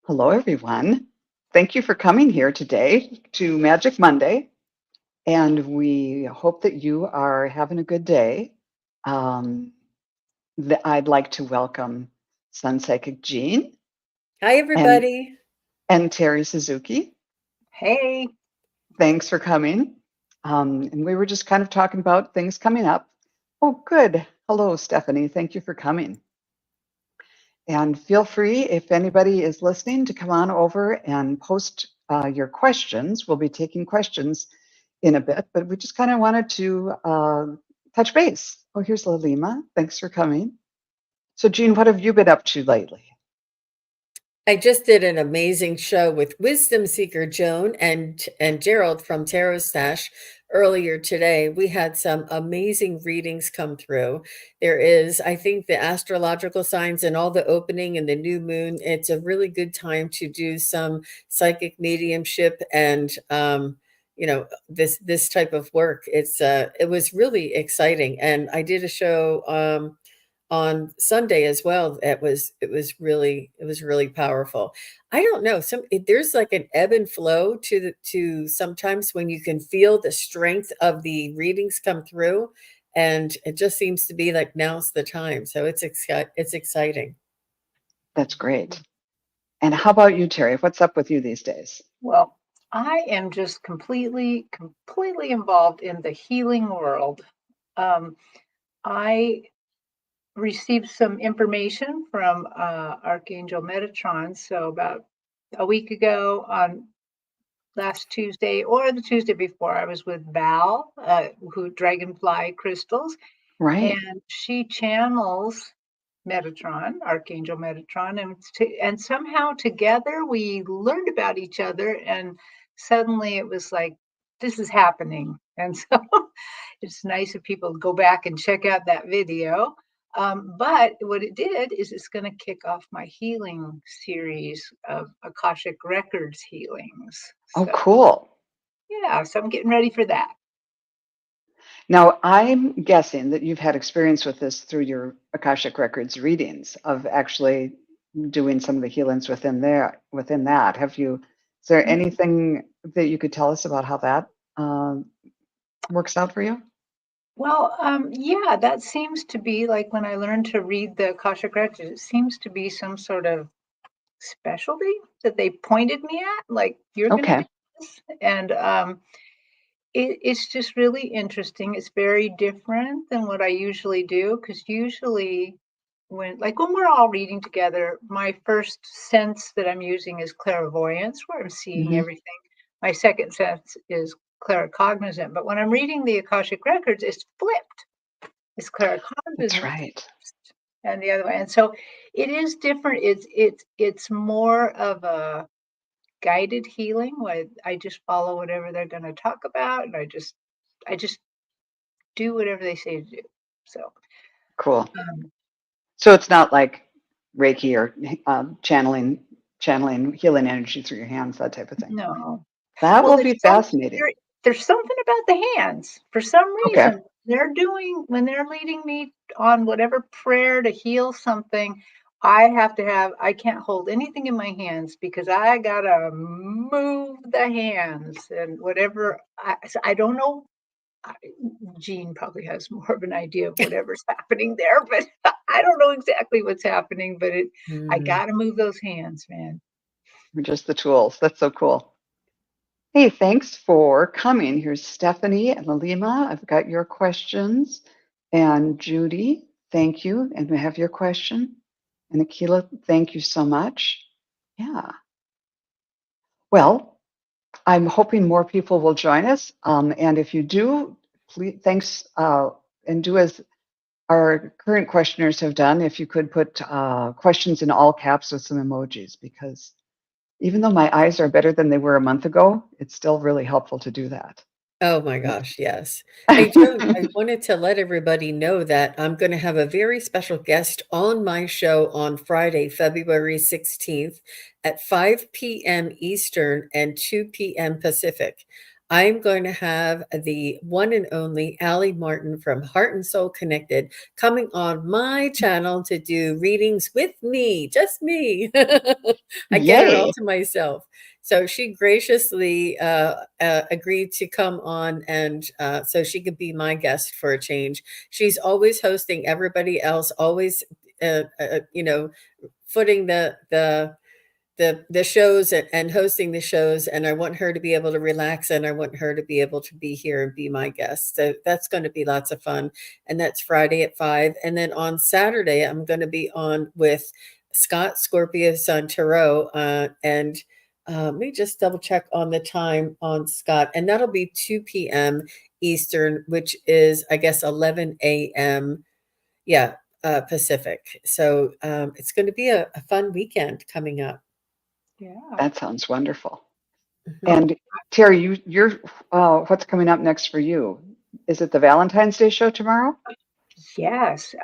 Hello, everyone. Thank you for coming here today to Magic Monday, and we hope that you are having a good day. Um, I'd like to welcome SunPsychic Jean Hi, and everybody. Terri Suzuki. Hey, Thanks for coming. And we were just kind of talking about things coming up. Oh, good. Hello, Stephanie. Thank you for coming. And feel free, if anybody is listening, to come on over and post your questions. We'll be taking questions in a bit, but we just kind of wanted to touch base. Oh, here's Lalima. Thanks for coming. So, Jean, what have you been up to lately? I just did an amazing show with Wisdom Seeker Joan and Gerald from Tarot Stash earlier today. We had some amazing readings come through. There is, I think, the astrological signs and all the opening and the new moon. It's a really good time to do some psychic mediumship and this type of work. It was really exciting, and I did a show on Sunday as well. It was really powerful. I don't know. There's like an ebb and flow to sometimes when you can feel the strength of the readings come through, and it just seems to be like now's the time. So it's exciting. That's great. And how about you, Terri? What's up with you these days? well, I am just completely involved in the healing world. I received some information from Archangel Metatron. So about a week ago on last Tuesday or the Tuesday before, I was with Val, who Dragonfly Crystals, Right. and she channels Metatron, Archangel Metatron, and somehow together we learned about each other, and suddenly it was like, this is happening. And so it's nice if people go back and check out that video. But what it did is it's going to kick off my healing series of Akashic Records healings. Oh, So cool. yeah, so I'm getting ready for that. Now, I'm guessing that you've had experience with this through your Akashic Records readings of actually doing some of the healings within that. Is there anything that you could tell us about how that works out for you? Well, yeah, that seems to be like when I learned to read the Akashic Records, it seems to be some sort of specialty that they pointed me at, like, you're going to Okay. do this. And it's just really interesting. It's very different than what I usually do, because usually when we're all reading together, my first sense that I'm using is clairvoyance, where I'm seeing Hmm. everything. My second sense is claircognizant. But when I'm reading the Akashic Records, it's flipped. It's That's claircognizant right. and the other way. And so it is different. It's more of a guided healing where I just follow whatever they're going to talk about, and I just do whatever they say to do. So Cool. um, So it's not like Reiki or channeling healing energy through your hands, that type of thing. no. That Well, will be fascinating. there's something about the hands. For some Okay. reason, when they're leading me on whatever prayer to heal something, I can't hold anything in my hands because I gotta move the hands and whatever. So I don't know. Jean probably has more of an idea of whatever's happening there, but I don't know exactly what's happening. But I Mhm. gotta move those hands, man. Just the tools. That's so cool. Hey, thanks for coming. Here's Stephanie and Alima. I've got your questions. And Judy, thank you. And we have your question. And Akila, thank you so much. Yeah. Well, I'm hoping more people will join us. And if you do, please, thanks, and do as our current questioners have done. If you could put questions in all caps with some emojis, because even though my eyes are better than they were a month ago, it's still really helpful to do that. Oh my gosh, yes. Hey, Joan, I wanted to let everybody know that I'm going to have a very special guest on my show on Friday, February 16th at 5 p.m. Eastern and 2 p.m. Pacific. I'm going to have the one and only Allie Martin from Heart and Soul Connected coming on my channel to do readings with me, just me. I get her all Yay. to myself. So she graciously agreed to come on, and so she could be my guest for a change. She's always hosting everybody else, always, you know, footing the shows and hosting the shows, and I want her to be able to relax, and I want her to be able to be here and be my guest. So that's going to be lots of fun. And that's Friday at 5. And then on Saturday, I'm going to be on with Scott Scorpio Sun Tarot. And let me just double check on the time on Scott. And that'll be 2 p.m. Eastern, which is, I guess, 11 a.m. Yeah, Pacific. So it's going to be a fun weekend coming up. Yeah. That sounds wonderful. Mhm. And Terri, you're what's coming up next for you? Is it the Valentine's Day show tomorrow? Yes.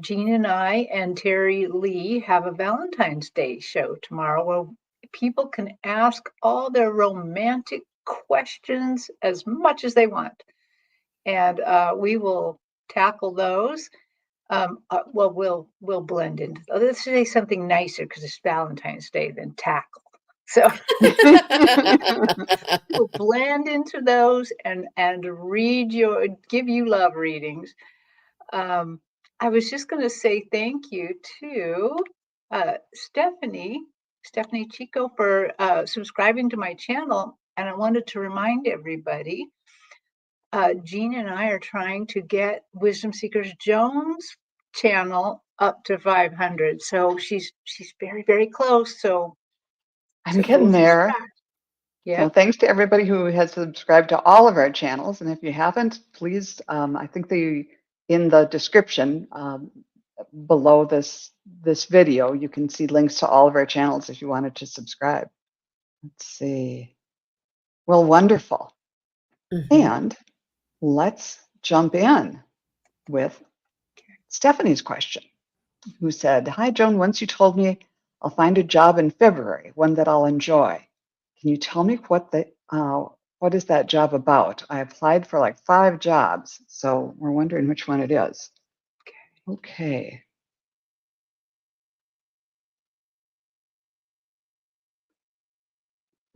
Jean and I and Terry Lee have a Valentine's Day show tomorrow where people can ask all their romantic questions as much as they want. And we will tackle those. Well, we'll blend into. Let's say something nicer because it's Valentine's Day than tackle. So we'll blend into those and give you love readings. I was just going to say thank you to Stephanie Chico for subscribing to my channel, and I wanted to remind everybody. Jean and I are trying to get Wisdom Seekers Joan's channel up to 500. So she's very, very close. So I'm go getting there. subscribe. So Yep. thanks to everybody who has subscribed to all of our channels. And if you haven't, please, I think in the description below this video, you can see links to all of our channels if you wanted to subscribe. Let's see. Well, wonderful. Mhm. And let's jump in with Stephanie's question, who said, "Hi, Joan. Once you told me I'll find a job in February, one that I'll enjoy. Can you tell me what is that job about? I applied for like 5 jobs, so we're wondering which one it is." Okay.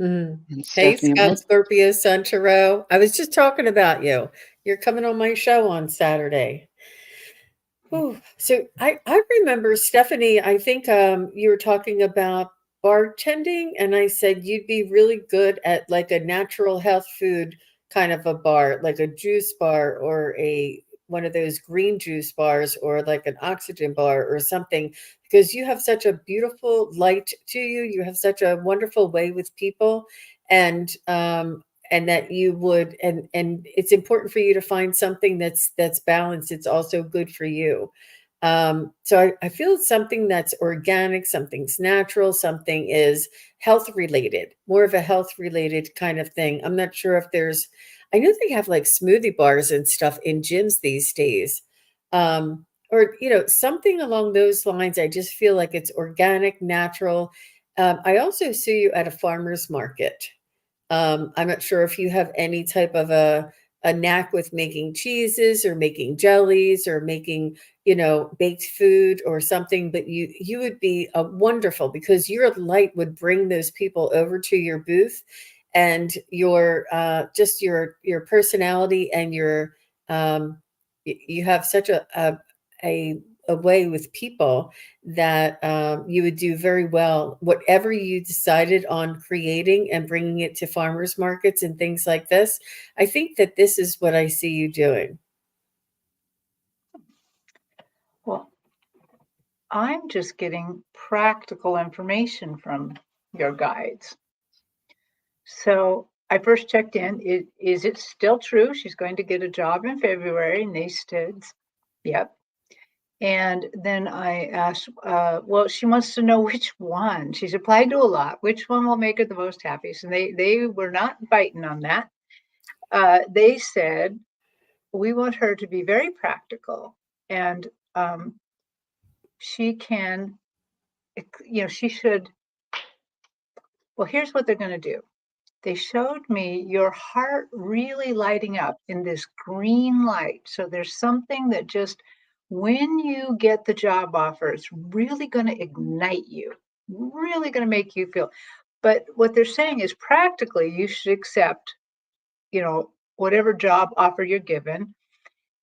Mhm. And Hey, Stephanie, Scott Scorpio Sun Tarot. I was just talking about you. You're coming on my show on Saturday. Ooh, so I remember Stephanie, I think you were talking about bartending, and I said you'd be really good at like a natural health food kind of a bar, like a juice bar or a one of those green juice bars or like an oxygen bar or something, because you have such a beautiful light to you. You have such a wonderful way with people, and that you would, and it's important for you to find something that's balanced. It's also good for you. So I feel it's something that's organic, something's natural, something is health related, more of a health related kind of thing. I'm not sure if I know they have like smoothie bars and stuff in gyms these days. Or, something along those lines. I just feel like it's organic, natural. I also see you at a farmer's market. I'm not sure if you have any type of a knack with making cheeses or making jellies or making, baked food or something, but you would be wonderful because your light would bring those people over to your booth, and your just your personality and you have such a a way with people that you would do very well. Whatever you decided on creating and bringing it to farmers markets and things like this, I think that this is what I see you doing. Well, I'm just getting practical information from your guides. So I first checked in. Is it still true? She's going to get a job in February, and they said, yep. And then I asked, well, she wants to know which one. She's applied to a lot. Which one will make her the most happiest? And they were not biting on that. They said, we want her to be very practical, and she can, she should. Well, here's what they're going to do. they showed me your heart really lighting up in this green light. So there's something that just, when you get the job offer, it's really going to ignite you, really going to make you feel. But what they're saying is practically you should accept, whatever job offer you're given.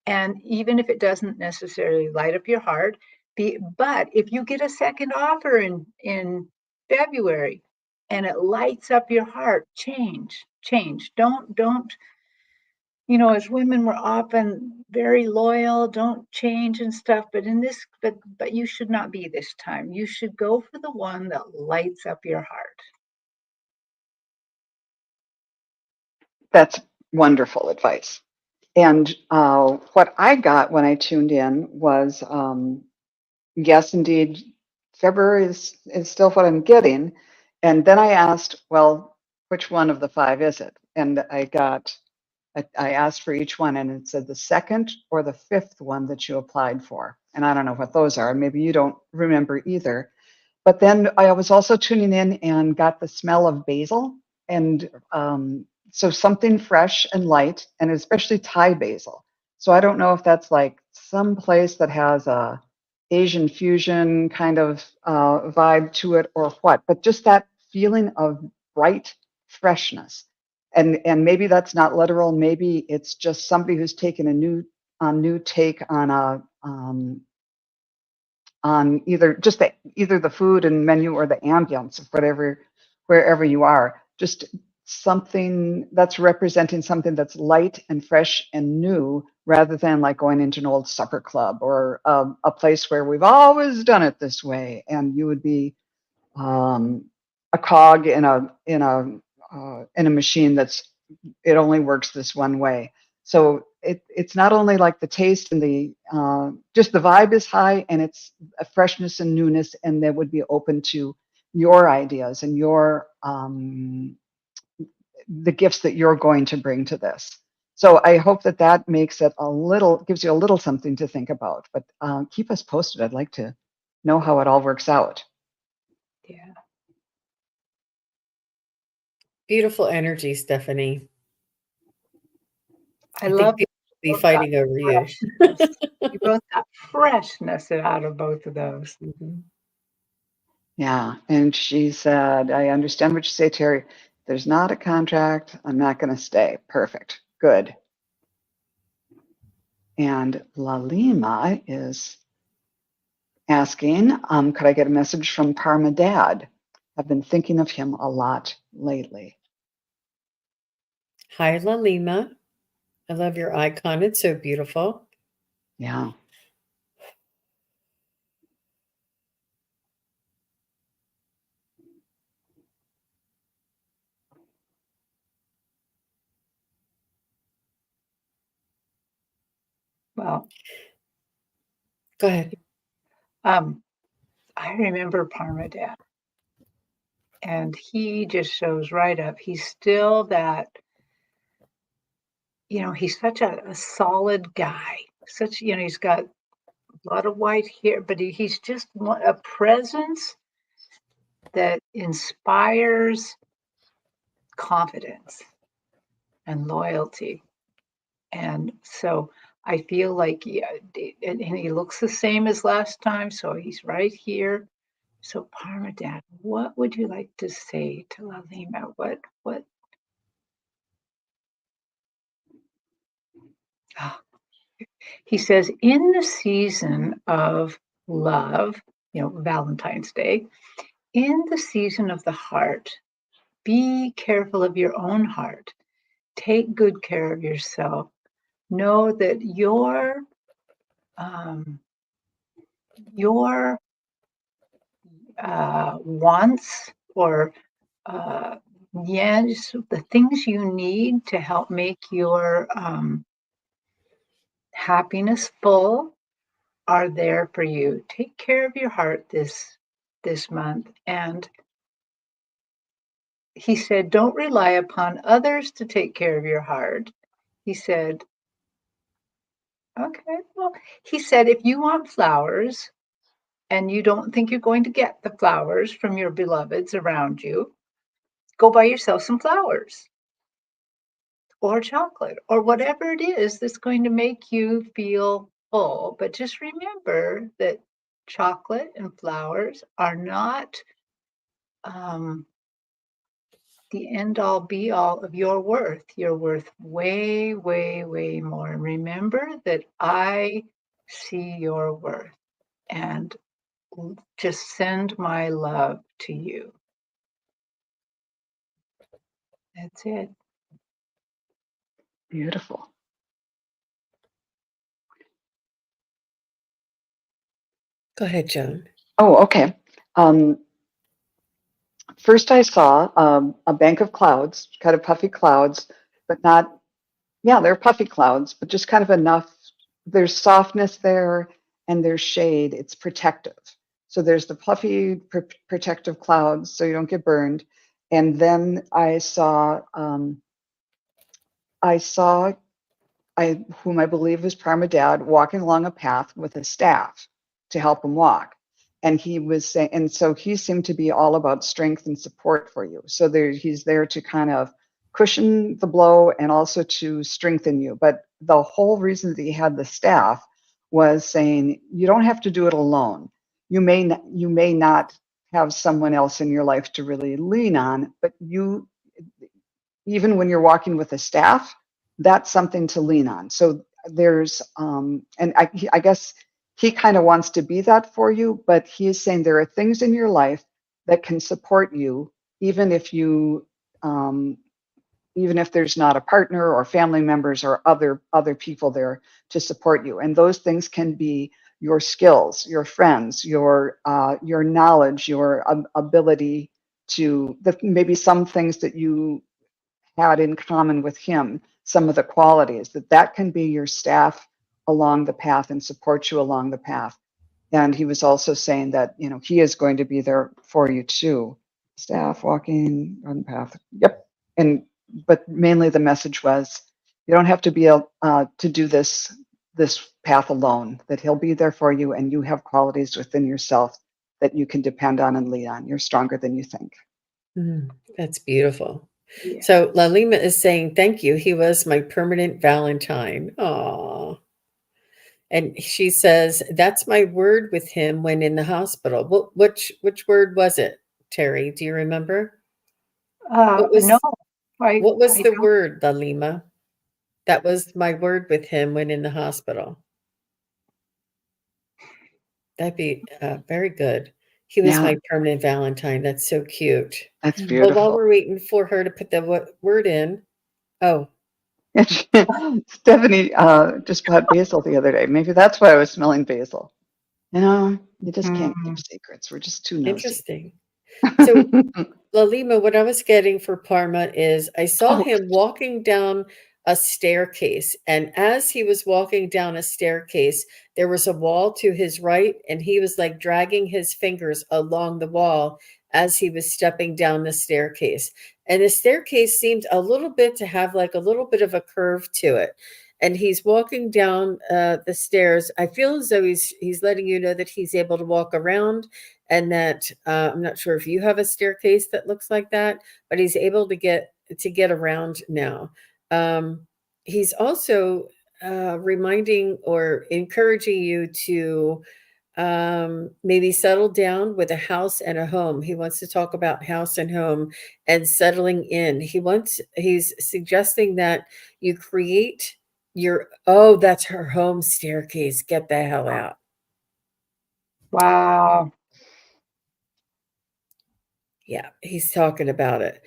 And even if it doesn't necessarily light up your heart, but if you get a second offer in February and it lights up your heart, change. Don't, as women, we're often very loyal, don't change and stuff, but but you should not be this time. You should go for the one that lights up your heart. That's wonderful advice. And what I got when I tuned in was, yes, indeed, February is still what I'm getting. And then I asked, well, which one of the 5 is it? And I asked for each one, and it said the second or the 5th one that you applied for. And I don't know what those are. Maybe you don't remember either. But then I was also tuning in and got the smell of basil. And so something fresh and light, and especially Thai basil. So I don't know if that's like some place that has a Asian fusion kind of vibe to it or what, but just that feeling of bright freshness. And maybe that's not literal. Maybe it's just somebody who's taken a new take on either the food and menu or the ambience of wherever you are. Just something that's representing something that's light and fresh and new, rather than like going into an old supper club or a place where we've always done it this way, and you would be a cog in a machine it only works this one way. So it's not only like the taste and just the vibe is high, and it's a freshness and newness, and that would be open to your ideas and the gifts that you're going to bring to this. So I hope that makes it gives you a little something to think about. But keep us posted. I'd like to know how it all works out. Yeah. Beautiful energy, Stephanie. I think love people will be fighting over you. You both got freshness out of both of those. Mm-hmm. Yeah. And she said, I understand what you say, Terry. There's not a contract. I'm not going to stay. Perfect. Good. And Lalima is asking, could I get a message from Parma Dad? I've been thinking of him a lot lately. Hi, Lalima. I love your icon. It's so beautiful. Yeah. Well, go ahead. I remember Parma Dad, and he just shows right up. He's still that, he's such a solid guy. He's got a lot of white hair, but he's just a presence that inspires confidence and loyalty. And so I feel like, and he looks the same as last time, so he's right here. So Parma Dad, what would you like to say to Lalima? What? Oh, he says, in the season of love, Valentine's Day, in the season of the heart, be careful of your own heart. Take good care of yourself. Know that your wants or yes, the things you need to help make your happiness full are there for you. Take care of your heart this month. And he said, don't rely upon others to take care of your heart. He said, okay, well, he said, if you want flowers and you don't think you're going to get the flowers from your beloveds around you, go buy yourself some flowers or chocolate or whatever it is that's going to make you feel full. But just remember that chocolate and flowers are not the end all be all of your worth. You're worth way, way, way more. And remember that I see your worth and just send my love to you. That's it. Beautiful. Go ahead, Joan. Oh, okay. First, I saw a bank of clouds, kind of puffy clouds, but not, yeah, they're puffy clouds, but just kind of enough. There's softness there and there's shade. It's protective. So there's the puffy protective clouds so you don't get burned. And then I saw whom I believe was Parma Dad, walking along a path with a staff to help him walk. And he was saying, and so he seemed to be all about strength and support for you. So he's there to kind of cushion the blow and also to strengthen you. But the whole reason that he had the staff was saying, you don't have to do it alone. You may not have someone else in your life to really lean on, but you, even when you're walking with a staff, that's something to lean on. So there's, and I guess he kind of wants to be that for you, but he is saying there are things in your life that can support you, even if you, even if there's not a partner or family members or other people there to support you. And those things can be your skills, your friends, your knowledge, your ability to maybe some things that you had in common with him, some of the qualities that can be your staff along the path and support you along the path. And he was also saying that, he is going to be there for you too. Staff walking on the path. Yep. But mainly the message was, you don't have to be able to do this path alone, that he'll be there for you and you have qualities within yourself that you can depend on and lean on. You're stronger than you think. That's beautiful. Yeah. So Lalima is saying, thank you. He was my permanent Valentine. Aww. And she says, that's my word with him when in the hospital. Which word was it, Terri? Do you remember? No, what was I the don't. word, Lalima? That was my word with him when in the hospital. That'd be very good. He was my permanent Valentine. That's so cute. That's beautiful. Well, while we're waiting for her to put the word in, Stephanie just bought basil the other day. Maybe that's why I was smelling basil. You just can't keep secrets. We're just too nosy. Interesting. So, Lalima, what I was getting for Parma is I saw him walking down a staircase. And as he was walking down a staircase, there was a wall to his right, and he was like dragging his fingers along the wall as he was stepping down the staircase. And the staircase seemed a little bit to have like a little bit of a curve to it. And he's walking down the stairs. I feel as though he's letting you know that he's able to walk around, and that I'm not sure if you have a staircase that looks like that, but he's able to get around now. He's also reminding or encouraging you to maybe settle down with a house and a home. He wants to talk about house and home and settling in. He's suggesting that you create that's her home staircase. Get the hell out. Wow. Yeah, he's talking about it.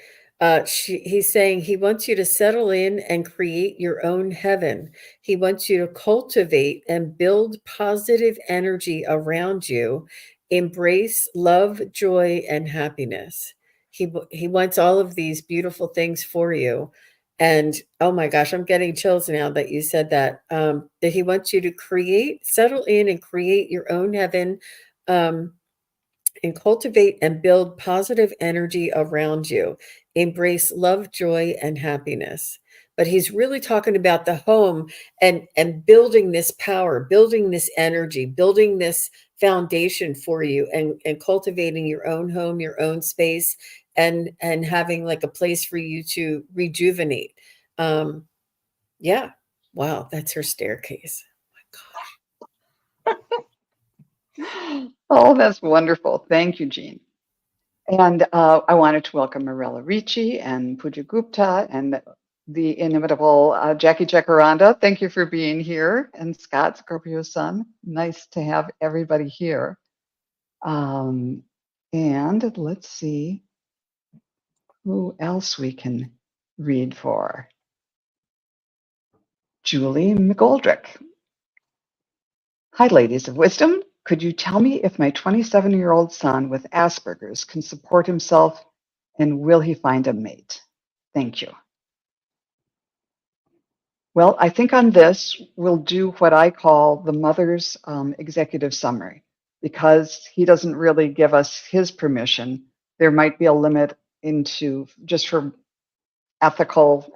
He's saying he wants you to settle in and create your own heaven. He wants you to cultivate and build positive energy around you. Embrace love, joy, and happiness. He wants all of these beautiful things for you. And oh my gosh, I'm getting chills now that you said that. That he wants you to settle in and create your own heaven. And cultivate and build positive energy around you. Embrace love, joy, and happiness. But he's really talking about the home and building this power, building this energy, building this foundation for you, and cultivating your own home, your own space, and having like a place for you to rejuvenate. Yeah. Wow, that's her staircase. Oh my gosh. Oh, that's wonderful. Thank you, Jean. And I wanted to welcome Marilla Ricci and Pooja Gupta and the inimitable Jackie Jacaranda. Thank you for being here. And Scott, Scorpio's son. Nice to have everybody here. And let's see who else we can read for. Julie McGoldrick. Hi, ladies of wisdom. Could you tell me if my 27-year-old son with Asperger's can support himself and will he find a mate? Thank you. Well, I think on this, we'll do what I call the mother's executive summary. Because he doesn't really give us his permission, there might be a limit into, just for ethical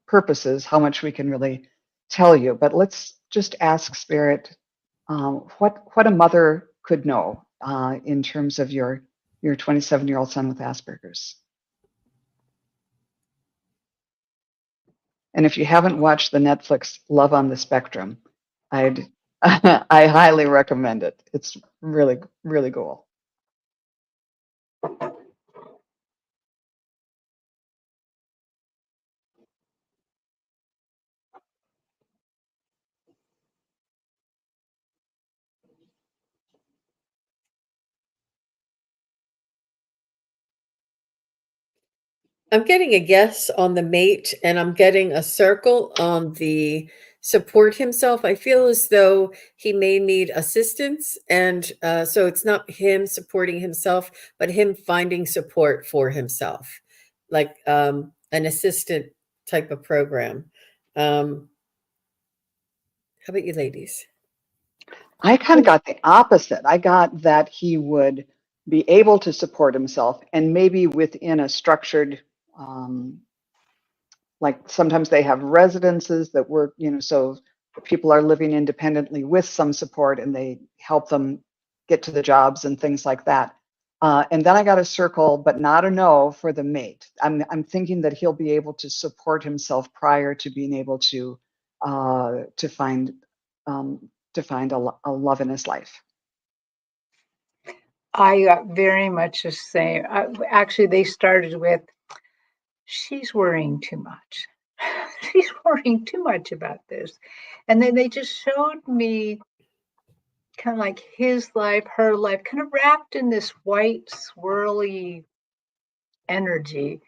purposes, how much we can really tell you. But let's just ask Spirit what a mother could know in terms of your 27-year-old son with Asperger's. And if you haven't watched the Netflix Love on the Spectrum, I highly recommend it. It's really, really cool. I'm getting a yes on the mate, and I'm getting a circle on the support himself. I feel as though he may need assistance, and so it's not him supporting himself, but him finding support for himself, like an assistant type of program. How about you, ladies? I kind of got the opposite. I got that he would be able to support himself and maybe within a structured, like sometimes they have residences that work, so people are living independently with some support and they help them get to the jobs and things like that. And then I got a circle, but not a no for the mate. I'm thinking that he'll be able to support himself prior to being able to find a love in his life. I got very much the same. Actually, they started with, she's worrying too much. She's worrying too much about this. And then they just showed me kind of like his life, her life, kind of wrapped in this white, swirly energy,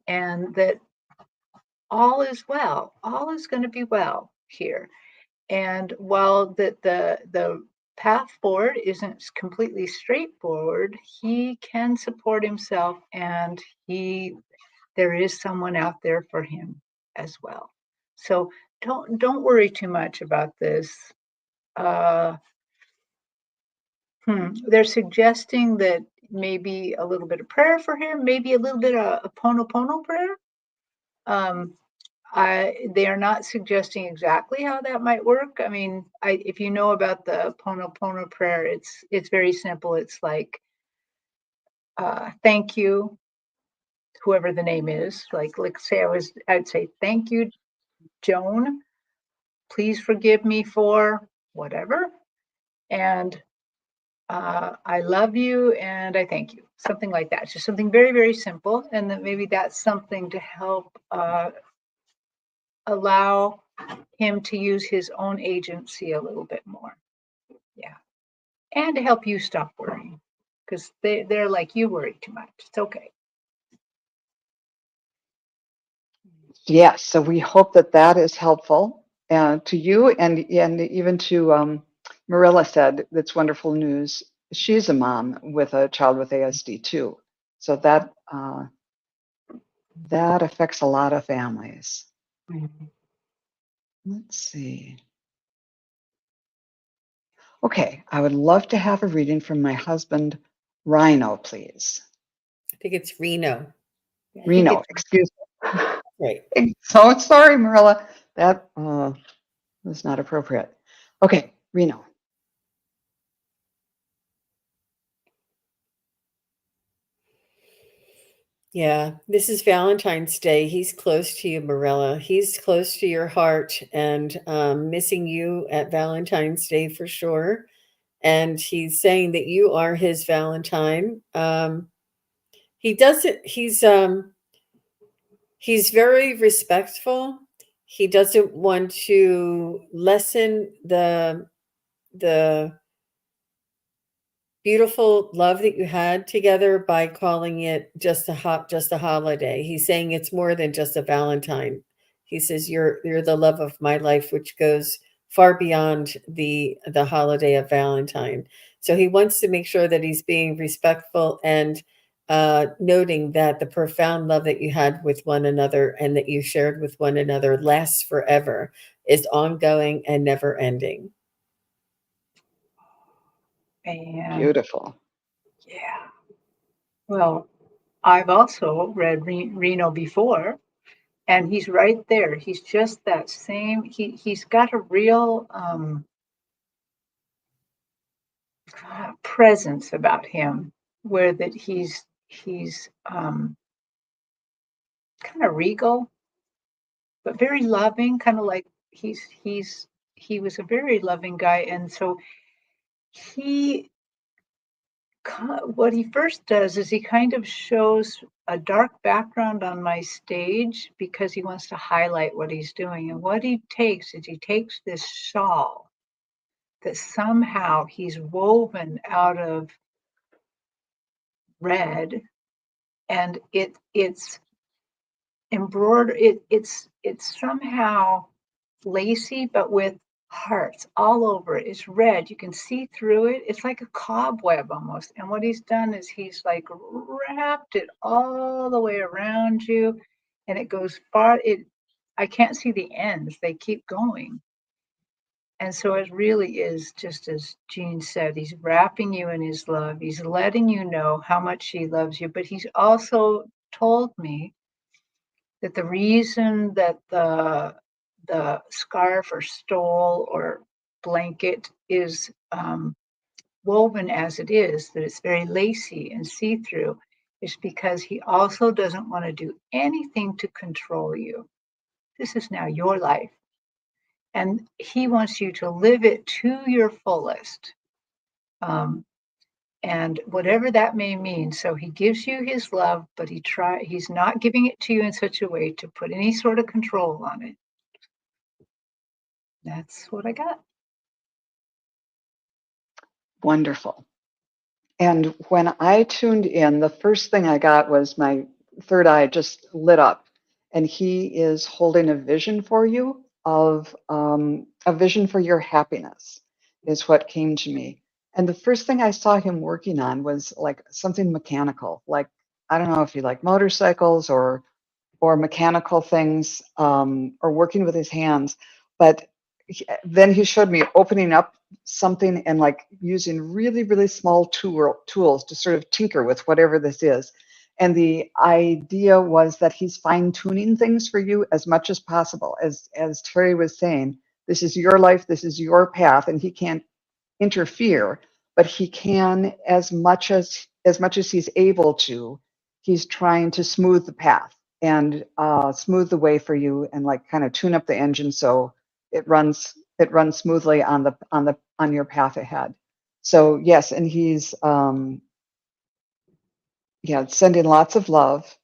and that all is well, all is going to be well here. And while the path forward isn't completely straightforward, he can support himself, and there is someone out there for him as well. So don't worry too much about this. They're suggesting that maybe a little bit of prayer for him, maybe a little bit of a Ponopono prayer. They are not suggesting exactly how that might work. I mean, if you know about the Ponopono prayer, it's very simple. It's like, thank you, whoever the name is. Like, let's say I'd say, thank you, Joan. Please forgive me for whatever. And I love you and I thank you. Something like that. It's just something very, very simple. And then maybe that's something to help allow him to use his own agency a little bit more. Yeah. And to help you stop worrying, because they're like, you worry too much. It's okay. Yes, so we hope that is helpful to you and even to Marilla said that's wonderful news. She's a mom with a child with ASD too, so that affects a lot of families. Mm-hmm. Let's see. Okay, I would love to have a reading from my husband, Rhino, please. I think it's Reno. Reno, excuse me. Right. So sorry, Marilla. That was not appropriate. Okay, Reno. Yeah, this is Valentine's Day. He's close to you, Marilla. He's close to your heart and missing you at Valentine's Day for sure. And he's saying that you are his Valentine. He doesn't, he's very respectful. He doesn't want to lessen the beautiful love that you had together by calling it just a holiday. He's saying it's more than just a Valentine. He says you're the love of my life, which goes far beyond the holiday of Valentine. So he wants to make sure that he's being respectful and noting that the profound love that you had with one another and that you shared with one another lasts forever, is ongoing and never ending. And Beautiful. yeah. Well, I've also read Reno before, and he's right there. He's just that same. He's got a real presence about him, where that he's kind of regal, but very loving. Kind of like he was a very loving guy, and so he what he first does is he kind of shows a dark background on my stage because he wants to highlight what he's doing. And what he takes is he takes this shawl that somehow he's woven out of red, and it's embroidered. It's somehow lacy, but with hearts all over it. It's red. You can see through it. It's like a cobweb almost. And what he's done is he's like wrapped it all the way around you, and it goes far. I can't see the ends. They keep going. And so it really is just as Jean said, he's wrapping you in his love. He's letting you know how much he loves you. But he's also told me that the reason that the scarf or stole or blanket is woven as it is, that it's very lacy and see-through, is because he also doesn't want to do anything to control you. This is now your life. And he wants you to live it to your fullest. And whatever that may mean. So he gives you his love, but he's not giving it to you in such a way to put any sort of control on it. That's what I got. Wonderful. And when I tuned in, the first thing I got was my third eye just lit up. And he is holding a vision for you of a vision for your happiness, is what came to me. And the first thing I saw him working on was like something mechanical. Like, I don't know if you like motorcycles or mechanical things, or working with his hands. But then he showed me opening up something and like using really, really small tools to sort of tinker with whatever this is. And the idea was that he's fine tuning things for you as much as possible. As Terri was saying, this is your life, this is your path, and he can't interfere, but he can, as much as he's able to, he's trying to smooth the path and smooth the way for you, and like kind of tune up the engine so it runs smoothly on your path ahead. So yes, and he's sending lots of love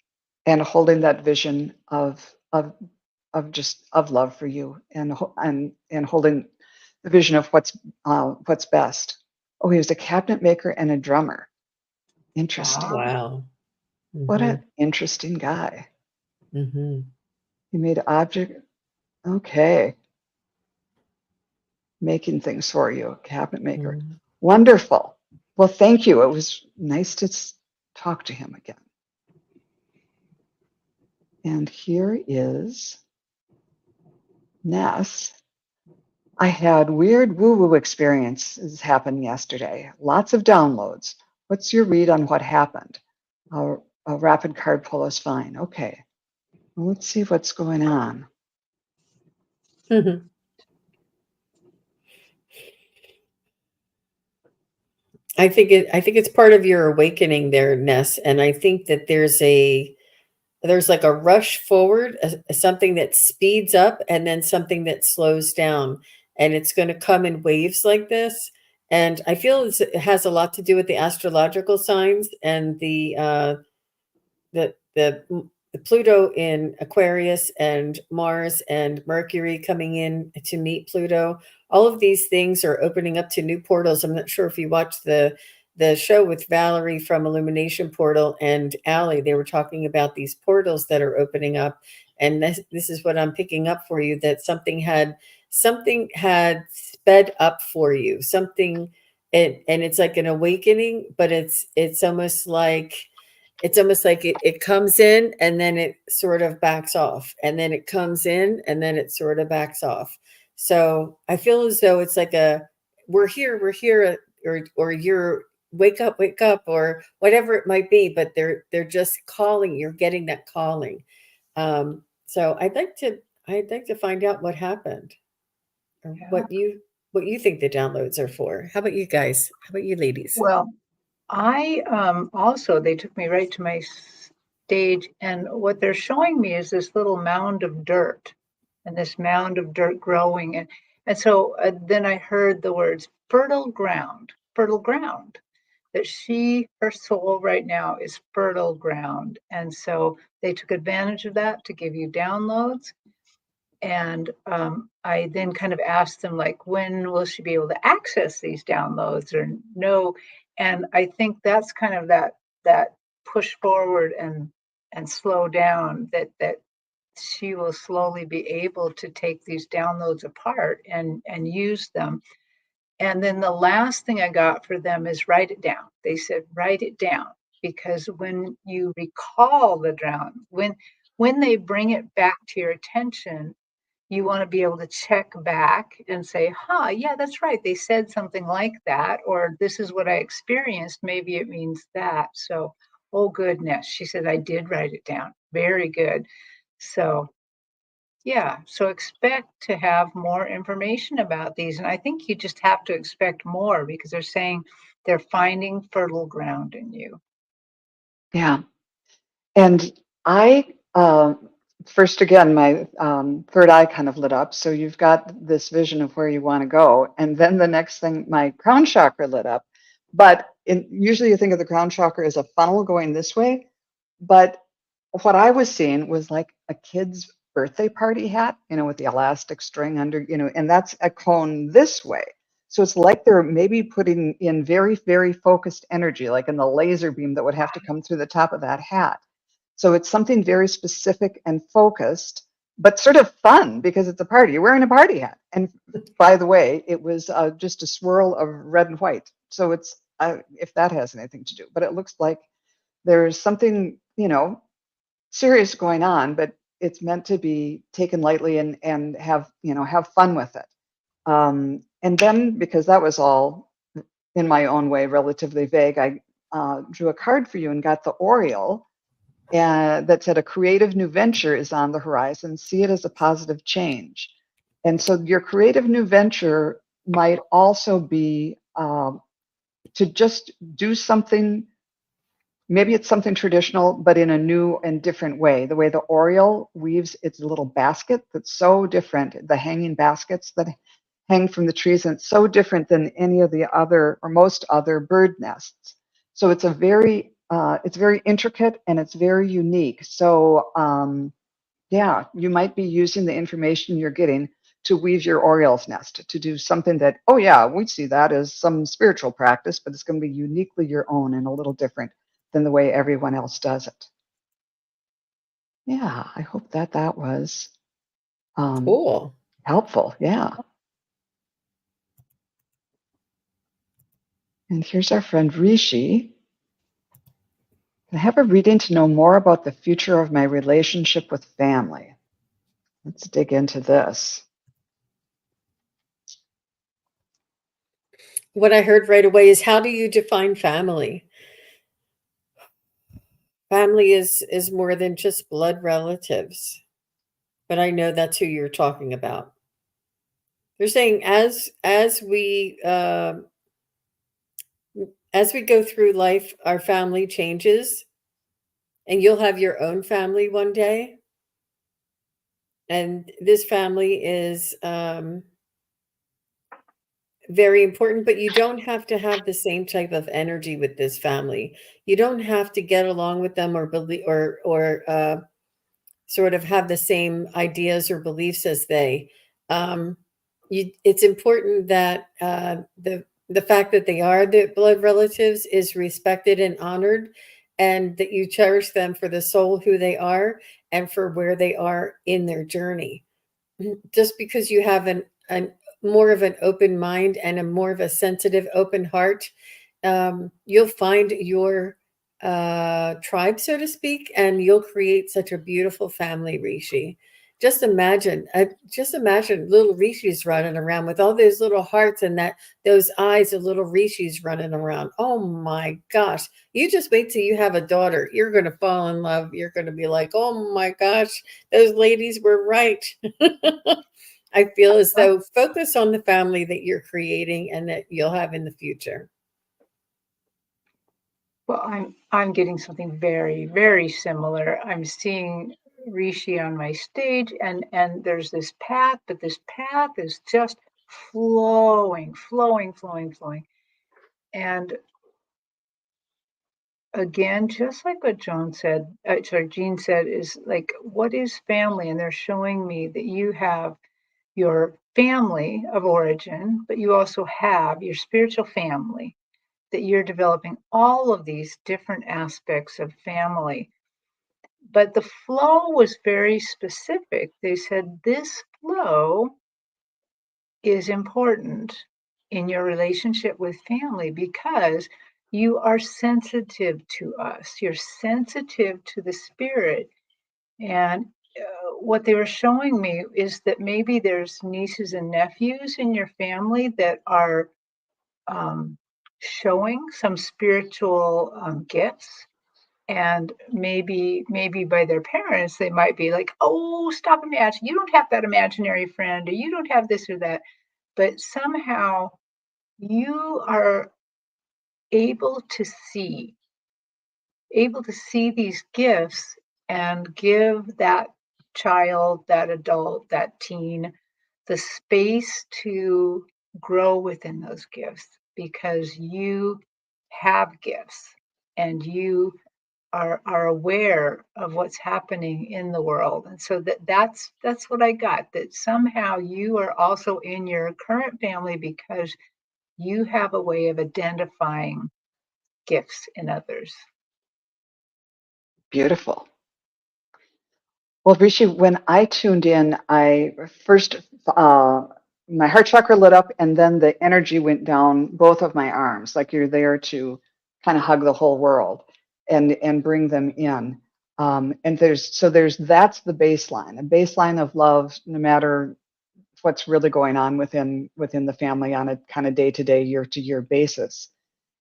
and holding that vision of love for you, and holding the vision of what's best. Oh, he was a cabinet maker and a drummer. Interesting. Wow. What an interesting guy. Mm-hmm. He made object. Okay. Making things for you, cabinet maker. Mm-hmm. Wonderful. Well, thank you. It was nice to talk to him again. And here is Ness. I had weird woo-woo experiences happen yesterday. Lots of downloads. What's your read on what happened? A rapid card pull is fine. Okay. Well, let's see what's going on. Mm-hmm. I think it's part of your awakening there, Ness. And I think that there's a there's like a rush forward, something that speeds up, and then something that slows down. And it's going to come in waves like this. And I feel it has a lot to do with the astrological signs and the Pluto in Aquarius and Mars and Mercury coming in to meet Pluto. All of these things are opening up to new portals. I'm not sure if you watched the show with Valerie from Illumination Portal and Allie. They were talking about these portals that are opening up, and this is what I'm picking up for you, that something had sped up for you, something. And it's like an awakening, but it's almost like it comes in and then it sort of backs off, and then it comes in and then it sort of backs off. So I feel as though it's like we're here, or you're wake up, or whatever it might be, but they're just calling. You're getting that calling. So I'd like to find out what happened, or Yeah. what you think the downloads are for. How about you guys? How about you ladies? Well, I also, they took me right to my stage, and what they're showing me is this little mound of dirt, and this mound of dirt growing, and so then I heard the words fertile ground, that her soul right now is fertile ground, and so they took advantage of that to give you downloads. And I then kind of asked them, like, when will she be able to access these downloads, or no? And I think that's kind of that push forward and slow down, that she will slowly be able to take these downloads apart and use them. And then the last thing I got for them is write it down. They said, write it down, because when you recall the drown, when they bring it back to your attention, you want to be able to check back and say, yeah, that's right. They said something like that, or this is what I experienced. Maybe it means that. So, oh goodness. She said, I did write it down. Very good. So, yeah. So expect to have more information about these. And I think you just have to expect more, because they're saying they're finding fertile ground in you. Yeah. And I, first again, my third eye kind of lit up. So you've got this vision of where you want to go. And then the next thing, my crown chakra lit up. But usually you think of the crown chakra as a funnel going this way. But what I was seeing was like a kid's birthday party hat, with the elastic string under, and that's a cone this way. So it's like they're maybe putting in very, very focused energy, like in the laser beam that would have to come through the top of that hat. So it's something very specific and focused, but sort of fun, because it's a party. You're wearing a party hat. And by the way, it was just a swirl of red and white. So it's, if that has anything to do, but it looks like there's something, serious going on, but it's meant to be taken lightly and have fun with it. And then, because that was all in my own way relatively vague, I drew a card for you and got the Oriole, that said, a creative new venture is on the horizon. See it as a positive change. And so your creative new venture might also be to just do something. Maybe it's something traditional, but in a new and different way. The way the Oriole weaves its little basket, that's so different. The hanging baskets that hang from the trees, and it's so different than any of the other or most other bird nests. So it's very intricate and it's very unique. So yeah, you might be using the information you're getting to weave your Oriole's nest, to do something that, oh yeah, we see that as some spiritual practice, but it's going to be uniquely your own and a little different than the way everyone else does it. Yeah, I hope that was Cool. helpful. Yeah. And here's our friend Rishi. I have a reading to know more about the future of my relationship with family. Let's dig into this. What I heard right away is, how do you define family? Family is more than just blood relatives, but I know that's who you're talking about. They're saying as we go through life, our family changes, and you'll have your own family one day. And this family is very important, but you don't have to have the same type of energy with this family. You don't have to get along with them or believe or sort of have the same ideas or beliefs as they. It's important that the fact that they are the blood relatives is respected and honored, and that you cherish them for the soul who they are and for where they are in their journey. Just because you have an more of an open mind and a more of a sensitive, open heart, you'll find your tribe, so to speak, and you'll create such a beautiful family, Rishi. Just imagine little Rishis running around with all those little hearts and those eyes of little Rishis running around. Oh my gosh. You just wait till you have a daughter. You're going to fall in love. You're going to be like, oh my gosh, those ladies were right. I feel as though focus on the family that you're creating and that you'll have in the future. Well, I'm getting something very, very similar. I'm seeing Rishi on my stage, and there's this path, but this path is just flowing, flowing, flowing, flowing. And again, just like what Jean said, is like, what is family? And they're showing me that you have your family of origin, but you also have your spiritual family, that you're developing all of these different aspects of family. But the flow was very specific. They said this flow is important in your relationship with family because you are sensitive to us. You're sensitive to the spirit. And what they were showing me is that maybe there's nieces and nephews in your family that are showing some spiritual gifts, and maybe by their parents they might be like, oh, stop imagining, you don't have that imaginary friend, or you don't have this or that, but somehow you are able to see these gifts and give that child, that adult, that teen, the space to grow within those gifts, because you have gifts and you are aware of what's happening in the world. And so that's what I got, that somehow you are also in your current family because you have a way of identifying gifts in others. Beautiful. Well, Rishi, when I tuned in, I first, my heart chakra lit up and then the energy went down both of my arms, like you're there to kind of hug the whole world and bring them in. And that's the baseline, a baseline of love, no matter what's really going on within the family on a kind of day-to-day, year-to-year basis.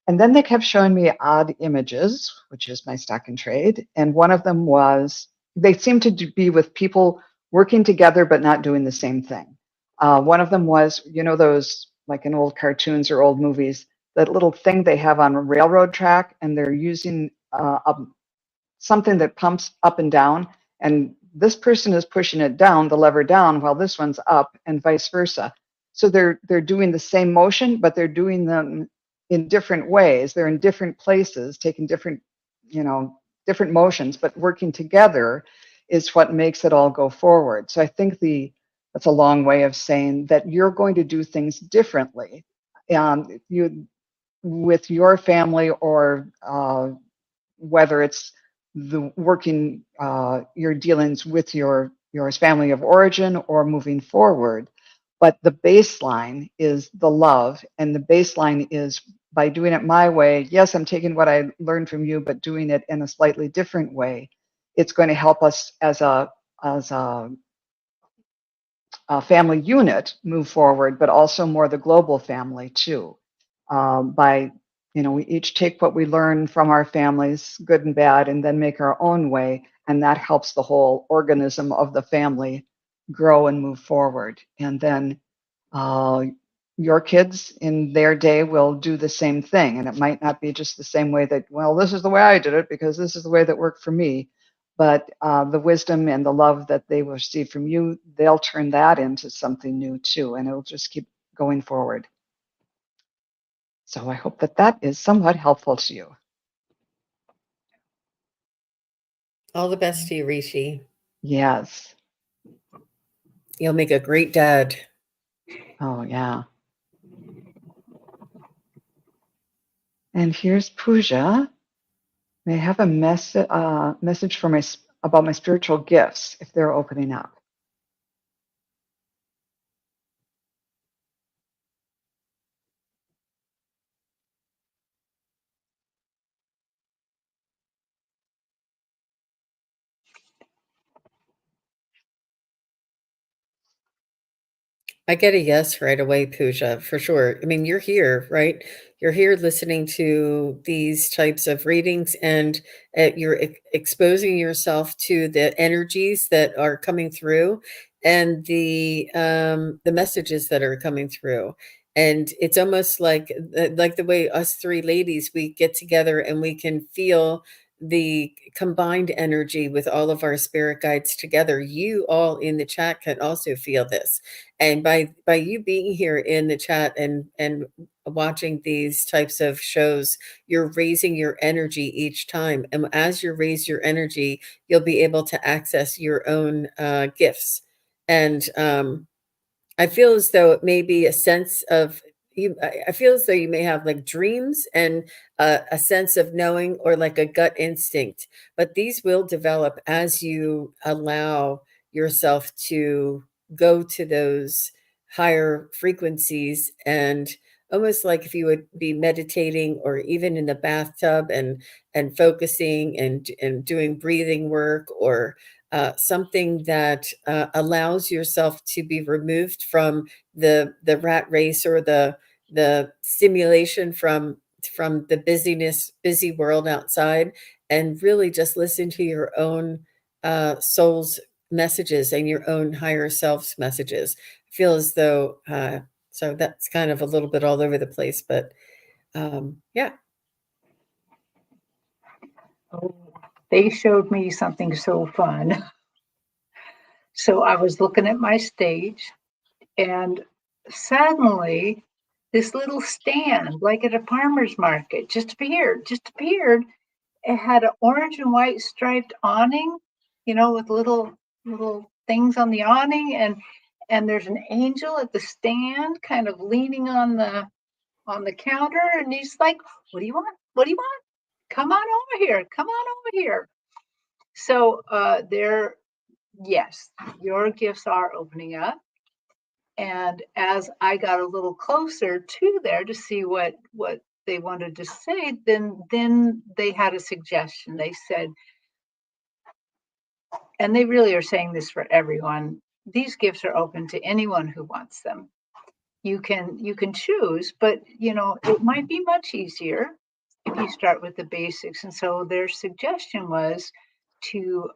And then they kept showing me odd images, which is my stock and trade. And one of them was, they seemed to be with people working together but not doing the same thing. One of them was, those like in old cartoons or old movies, that little thing they have on a railroad track, and they're using something that pumps up and down. And this person is pushing it down, the lever down, while this one's up, and vice versa. So they're doing the same motion, but they're doing them in different ways. They're in different places, taking different motions, but working together is what makes it all go forward. So I think that's a long way of saying that you're going to do things differently. You with your family, or whether it's the working your dealings with your family of origin or moving forward. But the baseline is the love, and the baseline is by doing it my way. Yes, I'm taking what I learned from you, but doing it in a slightly different way. It's going to help us as a family unit move forward, but also more the global family too. By we each take what we learn from our families, good and bad, and then make our own way, and that helps the whole organism of the family grow and move forward. And then your kids in their day will do the same thing. And it might not be just the same way that, well, this is the way I did it because this is the way that worked for me. But the wisdom and the love that they will receive from you, they'll turn that into something new too. And it'll just keep going forward. So I hope that that is somewhat helpful to you. All the best to you, Rishi. Yes. You'll make a great dad. Oh, yeah. And here's Pooja. May I have a message for about my spiritual gifts if they're opening up? I get a yes right away, Pooja, for sure. I mean, you're here, right? You're here listening to these types of readings, and you're exposing yourself to the energies that are coming through, and the messages that are coming through. And it's almost like the way us three ladies, we get together and we can feel the combined energy with all of our spirit guides together. You all in the chat can also feel this, and by you being here in the chat and watching these types of shows, you're raising your energy each time, and as you raise your energy, you'll be able to access your own gifts. And I feel as though it may be a sense of you. I feel as though you may have like dreams and a sense of knowing, or like a gut instinct, but these will develop as you allow yourself to go to those higher frequencies. And almost like if you would be meditating, or even in the bathtub and focusing and doing breathing work, or something that allows yourself to be removed from the rat race, or the stimulation from the busy world outside, and really just listen to your own soul's messages and your own higher self's messages. I feel as though so that's kind of a little bit all over the place, but yeah. Oh, they showed me something so fun. So I was looking at my stage, and suddenly this little stand, like at a farmer's market, just appeared. It had an orange and white striped awning, with little things on the awning, and there's an angel at the stand, kind of leaning on the counter, and he's like, "What do you want? What do you want? Come on over here! Come on over here!" So yes, your gifts are opening up. And as I got a little closer to there to see what they wanted to say, then they had a suggestion. They said, and they really are saying this for everyone, these gifts are open to anyone who wants them. You can choose, but it might be much easier if you start with the basics. And so their suggestion was to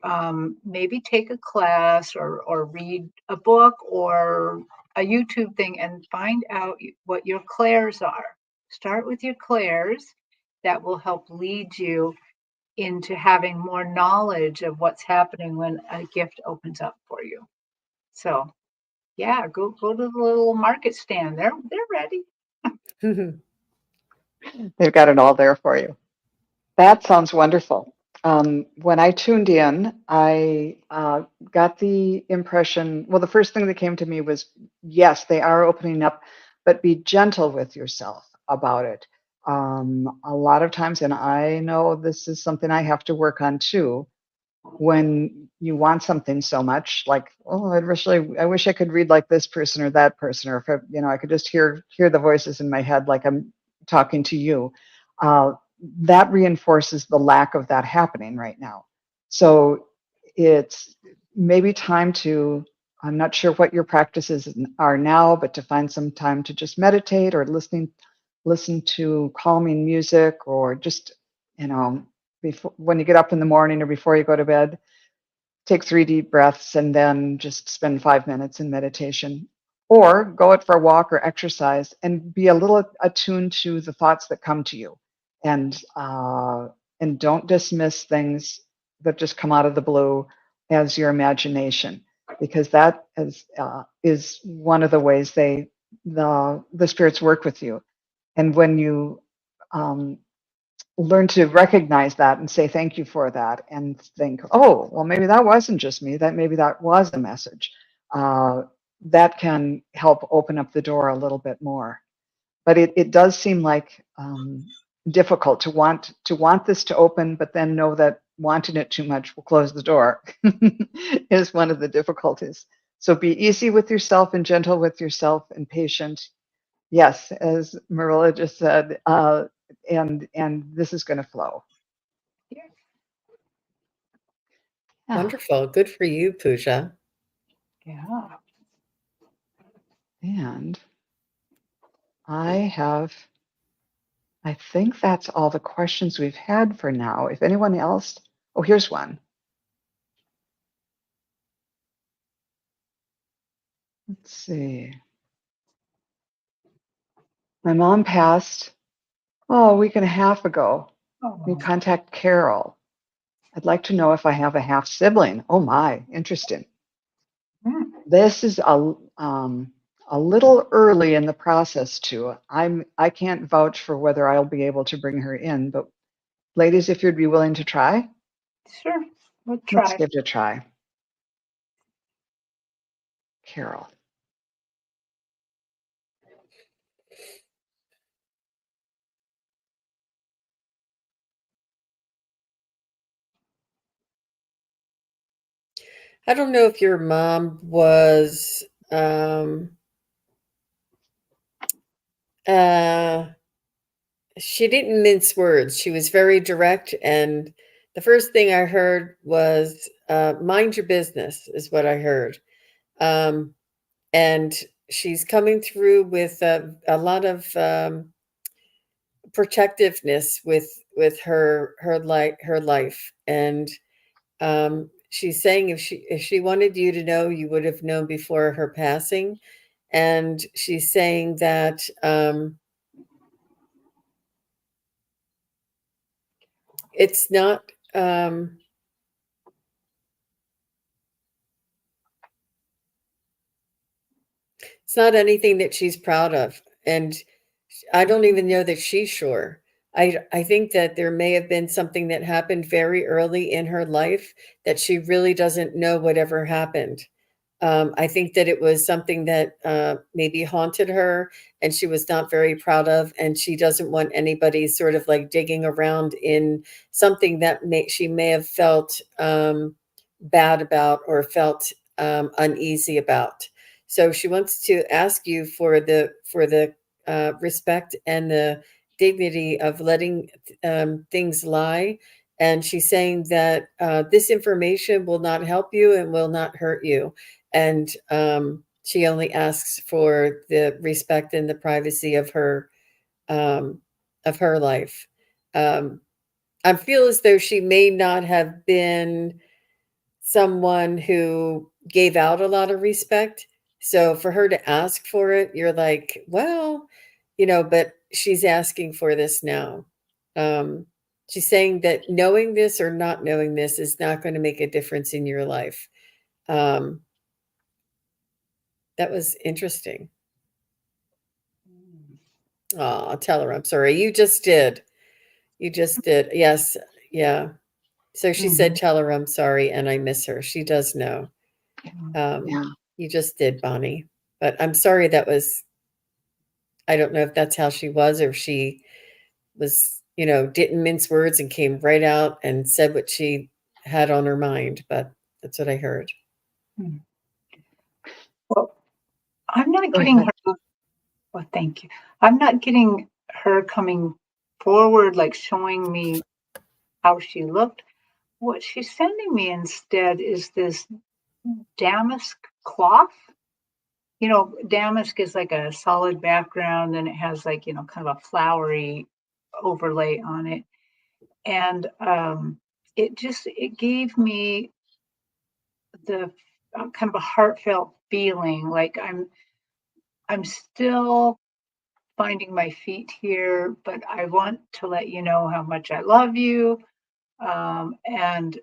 maybe take a class, or read a book, or a YouTube thing, and find out what your clairs are. Start with your clairs. That will help lead you into having more knowledge of what's happening when a gift opens up for you. So yeah, go to the little market stand. They're ready. They've got it all there for you. That sounds wonderful. When I tuned in, I got the impression, well, the first thing that came to me was, yes, they are opening up, but be gentle with yourself about it. A lot of times, and I know this is something I have to work on too, when you want something so much, like, oh, I wish I could read like this person or that person, or if I could just hear the voices in my head like I'm talking to you. That reinforces the lack of that happening right now. So it's maybe time to, I'm not sure what your practices are now, but to find some time to just meditate, or listen to calming music, or just, before, when you get up in the morning or before you go to bed, take 3 deep breaths and then just spend 5 minutes in meditation. or go out for a walk or exercise and be a little attuned to the thoughts that come to you, and don't dismiss things that just come out of the blue as your imagination, because that is one of the ways the spirits work with you. And when you learn to recognize that and say thank you for that, and think, oh, well, maybe that wasn't just me, that maybe that was a message, that can help open up the door a little bit more. But it does seem like difficult to want this to open, but then know that wanting it too much will close the door is one of the difficulties. So be easy with yourself and gentle with yourself and patient. Yes, as Marilla just said, and this is going to flow. Yeah. Yeah. Wonderful. Good for you, Pooja. Yeah. And I think that's all the questions we've had for now. If anyone else, oh, here's one. Let's see. My mom passed, a week and a half ago. We Oh. contact Carol. I'd like to know if I have a half sibling. Oh my, interesting. This is a little early in the process too. I can't vouch for whether I'll be able to bring her in, but ladies, if you'd be willing to try, Sure, we'll let's try. give it a try. Carol. I don't know if your mom was she didn't mince words. She was very direct, and the first thing I heard was mind your business is what I heard. And she's coming through with a lot of protectiveness with her life, and she's saying if she wanted you to know, you would have known before her passing. And she's saying that it's not it's not anything that she's proud of, and I don't even know that she's sure. I think that there may have been something that happened very early in her life that she really doesn't know whatever happened. I think that it was something that maybe haunted her and she was not very proud of, and she doesn't want anybody sort of like digging around in something that she may have felt bad about or felt uneasy about. So she wants to ask you for the respect and the dignity of letting things lie. And she's saying that this information will not help you and will not hurt you. And she only asks for the respect and the privacy of her life. I feel as though she may not have been someone who gave out a lot of respect. So for her to ask for it, you're like, well, but she's asking for this now. She's saying that knowing this or not knowing this is not going to make a difference in your life. That was interesting. Oh, tell her I'm sorry. You just did. You just did. Yes. Yeah. So she said, tell her I'm sorry and I miss her. She does know. Yeah. You just did, Bonnie. But I'm sorry I don't know if that's how she was, or if she was, didn't mince words and came right out and said what she had on her mind. But that's what I heard. Well, I'm not Go getting ahead. her. Well, thank you. I'm not getting her coming forward, like showing me how she looked. What she's sending me instead is this damask cloth. Damask is like a solid background and it has like, kind of a flowery overlay on it. And it gave me the kind of a heartfelt feeling like I'm still finding my feet here, but I want to let you know how much I love you. And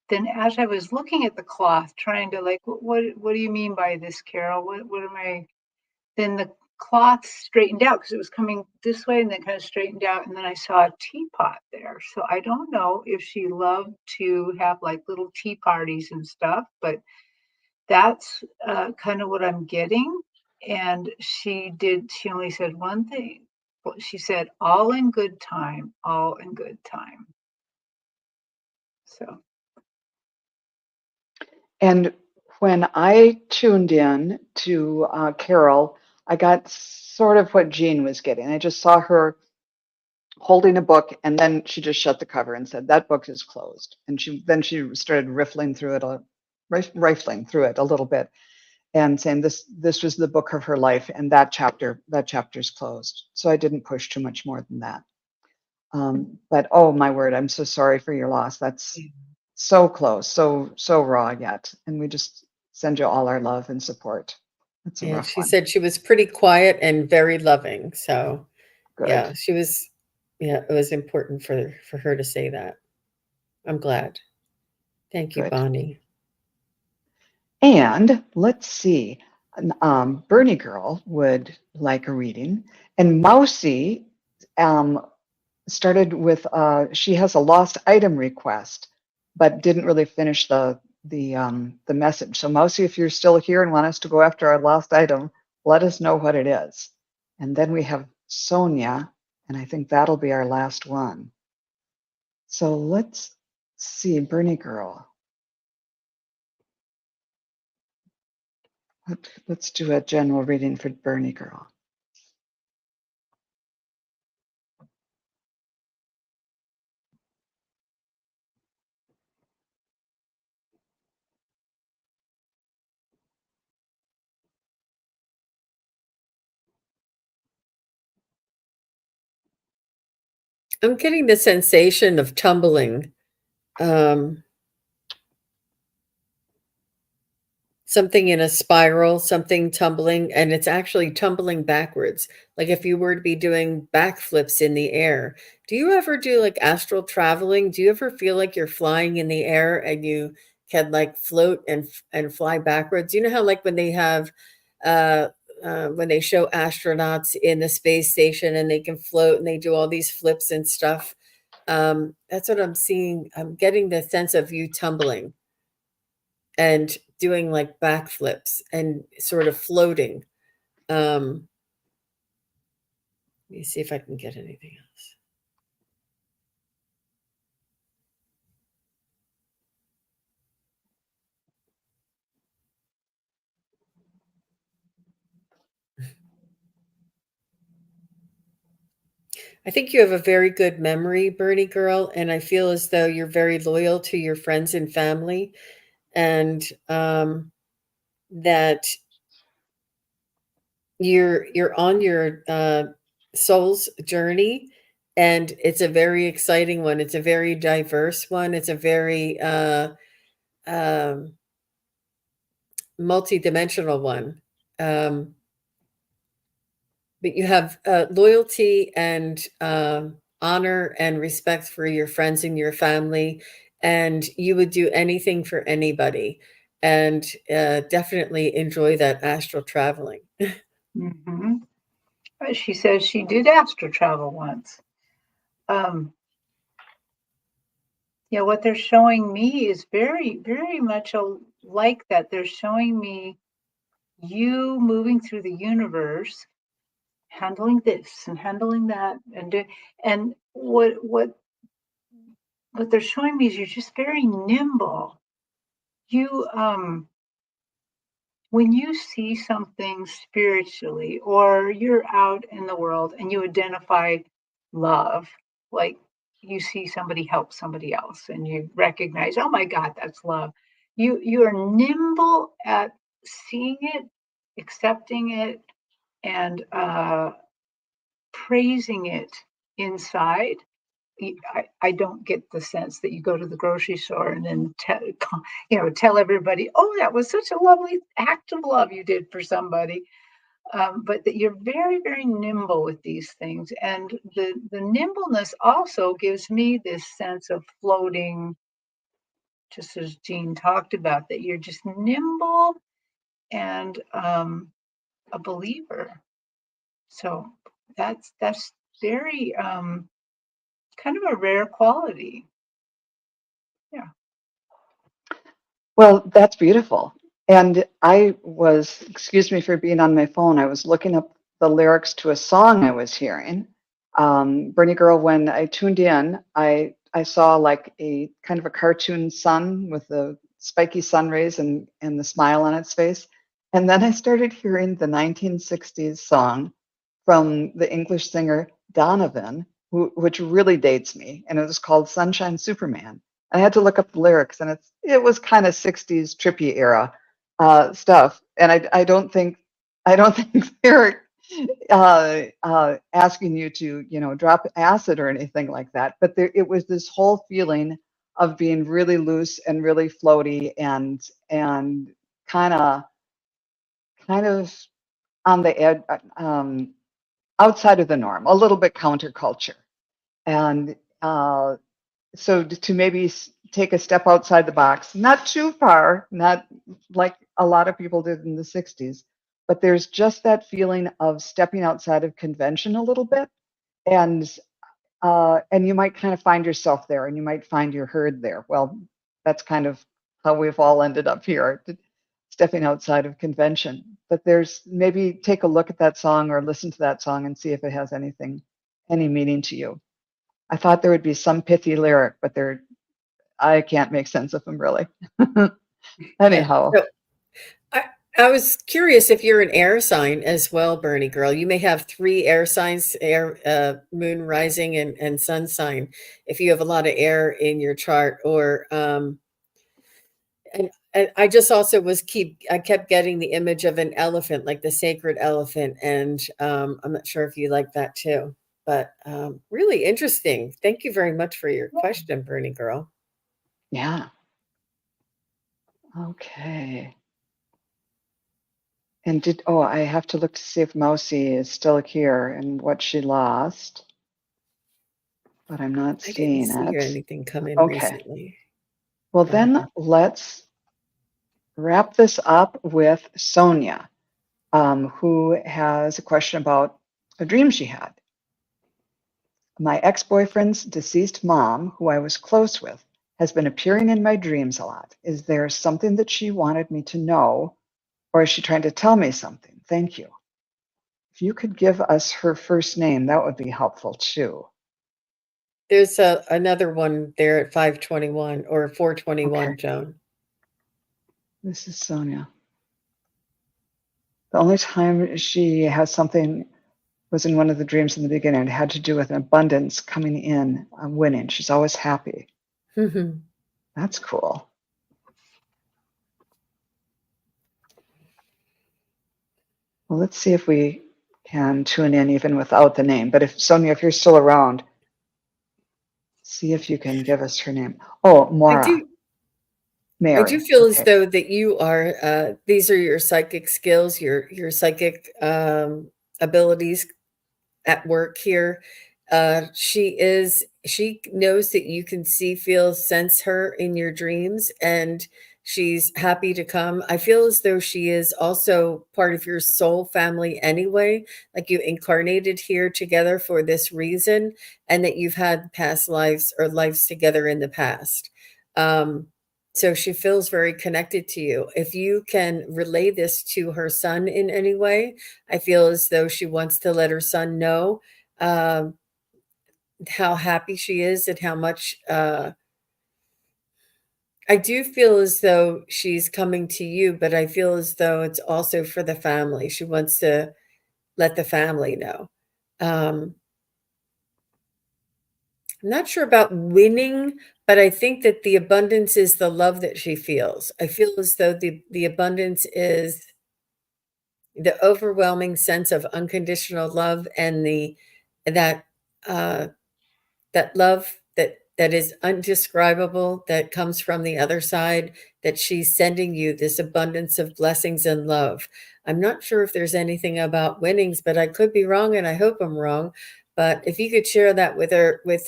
then as I was looking at the cloth, trying to like, what do you mean by this, Carol? What am I? Then the cloth straightened out because it was coming this way and then kind of straightened out. And then I saw a teapot there. So I don't know if she loved to have like little tea parties and stuff, but that's kind of what I'm getting. And she only said one thing. Well, she said, all in good time, all in good time. So, And when I tuned in to Carol, I got sort of what Jean was getting. I just saw her holding a book, and then she just shut the cover and said, "That book is closed." And she started rifling through it, rifling through it a little bit, and saying this was the book of her life, and that chapter's closed. So I didn't push too much more than that. But oh my word, I'm so sorry for your loss. That's so close, so raw yet, and we just send you all our love and support. It's a Yeah, rough she one. said she was pretty quiet and very loving. So yeah, Good, she was, yeah, it was important for her to say that. I'm glad. Thank you, good. Bonnie. And let's see, Bernie Girl would like a reading, and Mousy started with she has a lost item request, but didn't really finish the message. So Mousy, if you're still here and want us to go after our lost item, let us know what it is. And then we have Sonia, and I think that'll be our last one. So let's see, Bernie Girl. Let's do a general reading for Bernie Girl. I'm getting the sensation of tumbling. Um, Something in a spiral, something tumbling, and it's actually tumbling backwards. Like if you were to be doing backflips in the air. Do you ever do like astral traveling? Do you ever feel like you're flying in the air and you can like float and fly backwards? You know how like uh, when they show astronauts in the space station and they can float and they do all these flips and stuff. That's what I'm seeing. I'm getting the sense of you tumbling and doing like backflips and sort of floating. Um, Let me see if I can get anything else. I think you have a very good memory, Bernie girl, and I feel as though you're very loyal to your friends and family, and that you're on your soul's journey, and it's a very exciting one. It's a very diverse one. It's a very um, multi-dimensional one. Um, but you have loyalty and honor and respect for your friends and your family, and you would do anything for anybody, and definitely enjoy that astral traveling. mhm. She says she did astral travel once. Um, yeah, what they're showing me is very, very much like that. They're showing me you moving through the universe, handling this and handling that, and what they're showing me is you're just very nimble. You when you see something spiritually or you're out in the world and you identify love, like you see somebody help somebody else and you recognize, oh my God, that's love. You are nimble at seeing it, accepting it, and praising it inside. I don't get the sense that you go to the grocery store and then tell everybody, oh, that was such a lovely act of love you did for somebody. But that you're very, very nimble with these things. And the nimbleness also gives me this sense of floating, just as Jean talked about, that you're just nimble and a believer. So that's very kind of a rare quality. Yeah. Well, that's beautiful. And excuse me for being on my phone, I was looking up the lyrics to a song I was hearing. Bernie Girl, when I tuned in, I saw like a kind of a cartoon sun with the spiky sun rays and the smile on its face. And then I started hearing the 1960s song from the English singer Donovan, which really dates me. And it was called Sunshine Superman. I had to look up the lyrics, and it was kind of 60s trippy era stuff. And I don't think they're asking you to drop acid or anything like that. But it was this whole feeling of being really loose and really floaty and kind of on the edge, outside of the norm, a little bit counterculture. And so to maybe take a step outside the box, not too far, not like a lot of people did in the 60s, but there's just that feeling of stepping outside of convention a little bit. And you might kind of find yourself there, and you might find your herd there. Well, that's kind of how we've all ended up here, stepping outside of convention. But there's maybe take a look at that song or listen to that song and see if it has any meaning to you. I thought there would be some pithy lyric, but I can't make sense of them really. Anyhow. So I was curious if you're an air sign as well, Bernie Girl. You may have 3 air signs, moon, rising, and sun sign, if you have a lot of air in your chart. Or and I just also I kept getting the image of an elephant, like the sacred elephant. And I'm not sure if you like that too, but really interesting. Thank you very much for your question, Bernie Girl. Yeah. Okay. And I have to look to see if Mousy is still here and what she lost, but I'm not seeing I didn't see it. anything come in Okay. recently. Well, then let's wrap this up with Sonia, who has a question about a dream she had. My ex-boyfriend's deceased mom, who I was close with, has been appearing in my dreams a lot. Is there something that she wanted me to know, or is she trying to tell me something? Thank you. If you could give us her first name, that would be helpful too. There's another one there at 521 or 421, Okay. Joan. This is Sonia. The only time she has something was in one of the dreams in the beginning. It had to do with abundance coming in, winning. She's always happy. That's cool. Well, let's see if we can tune in even without the name. But Sonia, if you're still around, see if you can give us her name. Oh, Maura. Mary. I do feel as though that you are, these are your psychic skills, your psychic abilities at work here. She knows that you can see, feel, sense her in your dreams, and she's happy to come. I feel as though she is also part of your soul family anyway, like you incarnated here together for this reason, and that you've had past lives or lives together in the past. So she feels very connected to you. If you can relay this to her son in any way, I feel as though she wants to let her son know how happy she is and how much I do feel as though she's coming to you, but I feel as though it's also for the family. She wants to let the family know. I'm not sure about winning, but I think that the abundance is the love that she feels. I feel as though the abundance is the overwhelming sense of unconditional love and that that love that is undescribable, that comes from the other side, that she's sending you this abundance of blessings and love. I'm not sure if there's anything about winnings, but I could be wrong, and I hope I'm wrong. But if you could share that with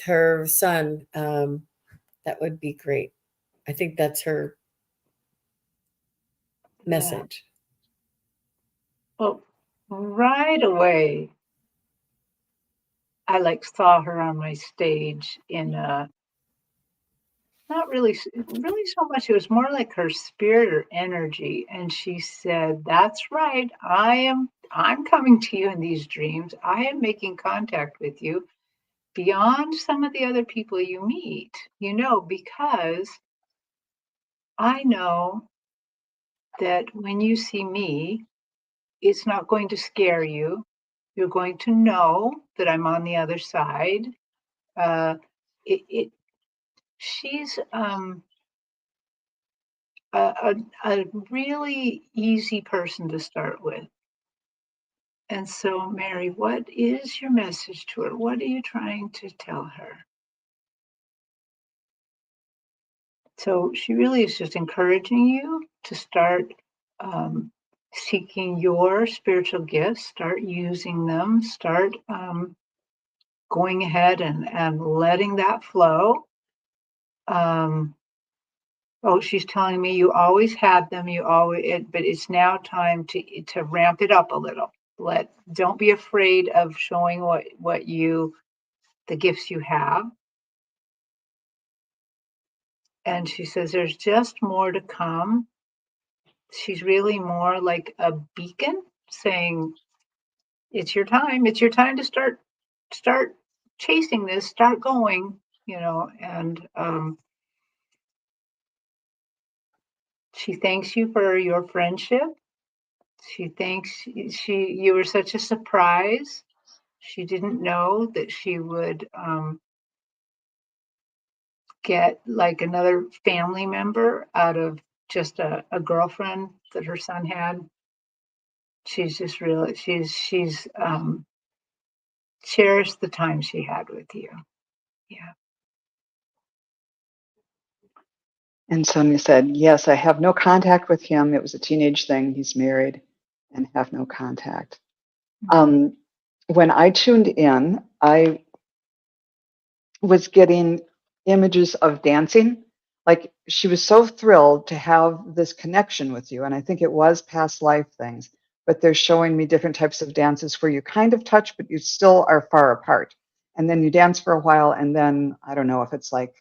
her son, that would be great. I think that's her message. Well, right away, I saw her on my stage in not really so much. It was more like her spirit or energy. And she said, "That's right. I'm coming to you in these dreams. I am making contact with you beyond some of the other people you meet, because I know that when you see me, it's not going to scare you. You're going to know that I'm on the other side." Uh, it she's a really easy person to start with. And so, Mary, what is your message to her? What are you trying to tell her? So she really is just encouraging you to start seeking your spiritual gifts, start using them, start going ahead and letting that flow. Oh, she's telling me you always had them, but it's now time to ramp it up a little. Don't be afraid of showing the gifts you have. And she says there's just more to come. She's really more like a beacon saying, it's your time. It's your time to start chasing this, start going, and she thanks you for your friendship. She thinks you were such a surprise. She didn't know that she would get like another family member out of just a girlfriend that her son had. She's just really she's cherished the time she had with you. Yeah. And Sonia said, yes, I have no contact with him. It was a teenage thing. He's married and have no contact. When I tuned in, I was getting images of dancing. Like she was so thrilled to have this connection with you. And I think it was past life things, but they're showing me different types of dances where you kind of touch, but you still are far apart. And then you dance for a while. And then I don't know if it's like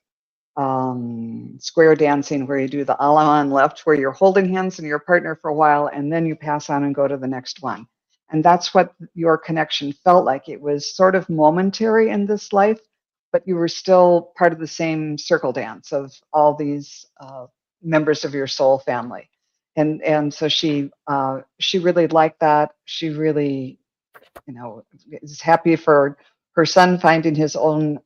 square dancing where you do the a la on left, where you're holding hands and your partner for a while, and then you pass on and go to the next one. And that's what your connection felt like. It was sort of momentary in this life, but you were still part of the same circle dance of all these members of your soul family. And so she really liked that. She really, is happy for her son finding his own.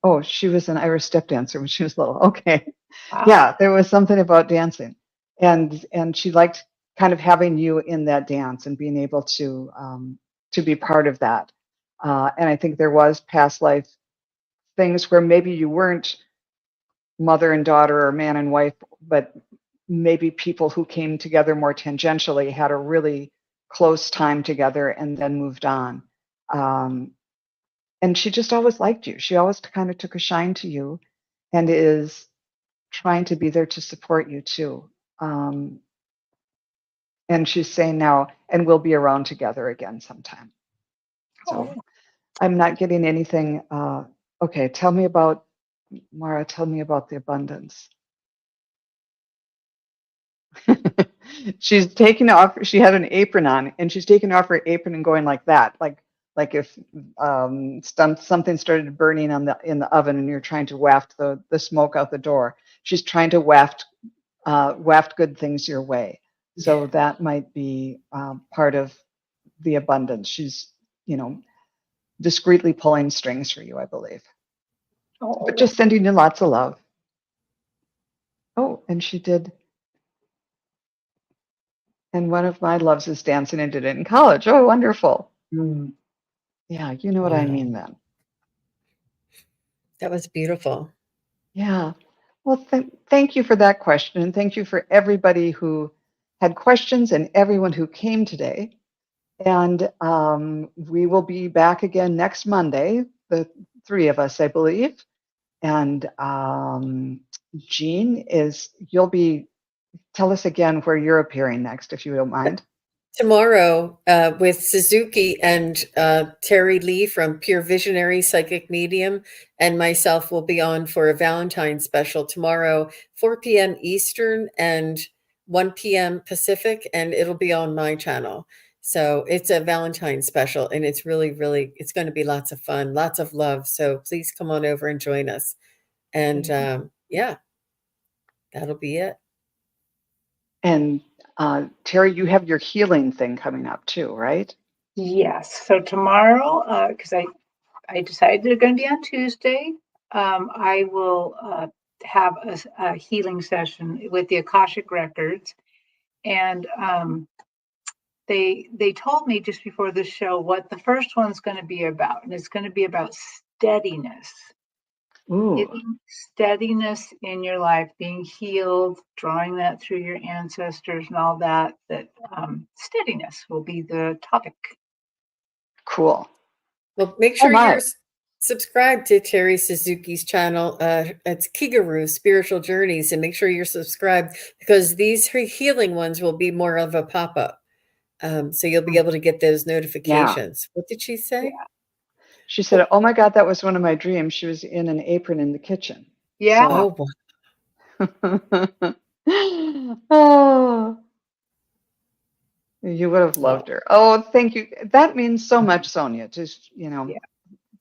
Oh, she was an Irish step dancer when she was little. Okay. Wow. Yeah, there was something about dancing. And she liked kind of having you in that dance and being able to be part of that. And I think there was past life things where maybe you weren't mother and daughter or man and wife, but maybe people who came together more tangentially had a really close time together and then moved on. And she just always liked you. She always kind of took a shine to you and is trying to be there to support you too. And she's saying now, and we'll be around together again sometime. So I'm not getting anything. Okay, tell me about, Mara, tell me about the abundance. She's taking off, she had an apron on, and she's taking off her apron and going like that, like if something started burning in the oven and you're trying to waft the smoke out the door. She's trying to waft good things your way. So that might be part of the abundance. She's, discreetly pulling strings for you, I believe. But just sending you lots of love. Oh, and she did. And one of my loves is dancing and did it in college. Oh, wonderful. Yeah, you know what I mean then. That was beautiful. Yeah. Well, thank you for that question. And thank you for everybody who had questions and everyone who came today. And we will be back again next Monday, the three of us, I believe. And Jean, tell us again where you're appearing next, if you don't mind. Tomorrow with Suzuki and Terri Lee from Pure Visionary Psychic Medium and myself will be on for a Valentine's special tomorrow, 4 p.m. Eastern and 1 p.m. Pacific, and it'll be on my channel. So it's a Valentine's special, and it's really, really, it's going to be lots of fun, lots of love. So please come on over and join us. And yeah, that'll be it. And Terri, you have your healing thing coming up too, right? Yes. So tomorrow, because I decided they're going to be on Tuesday, I will have a healing session with the Akashic Records. And they told me just before the show what the first one's going to be about. And it's going to be about steadiness. Getting steadiness in your life, being healed, drawing that through your ancestors and all that, steadiness will be the topic. Cool. Well, make sure you're subscribed to Terri Suzuki's channel. It's Kigaru Spiritual Journeys, and make sure you're subscribed because these healing ones will be more of a pop-up. So you'll be able to get those notifications. Yeah. What did she say? Yeah. She said, "Oh my God, that was one of my dreams. She was in an apron in the kitchen." Yeah. So, oh, you would have loved her. Oh, thank you. That means so much, Sonia. Just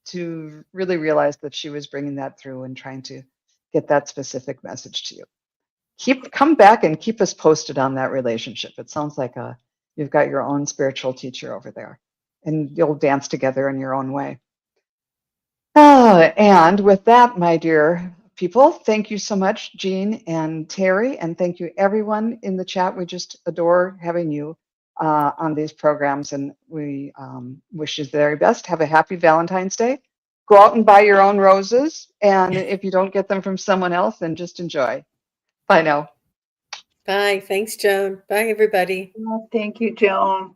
to really realize that she was bringing that through and trying to get that specific message to you. Come back and keep us posted on that relationship. It sounds like you've got your own spiritual teacher over there, and you'll dance together in your own way. And with that, my dear people, thank you so much, Jean and Terri, and thank you everyone in the chat. We just adore having you on these programs, and we wish you the very best. Have a happy Valentine's Day. Go out and buy your own roses, and if you don't get them from someone else, then just enjoy. Bye now. Bye. Thanks, Joan. Bye, everybody. Well, thank you, Joan.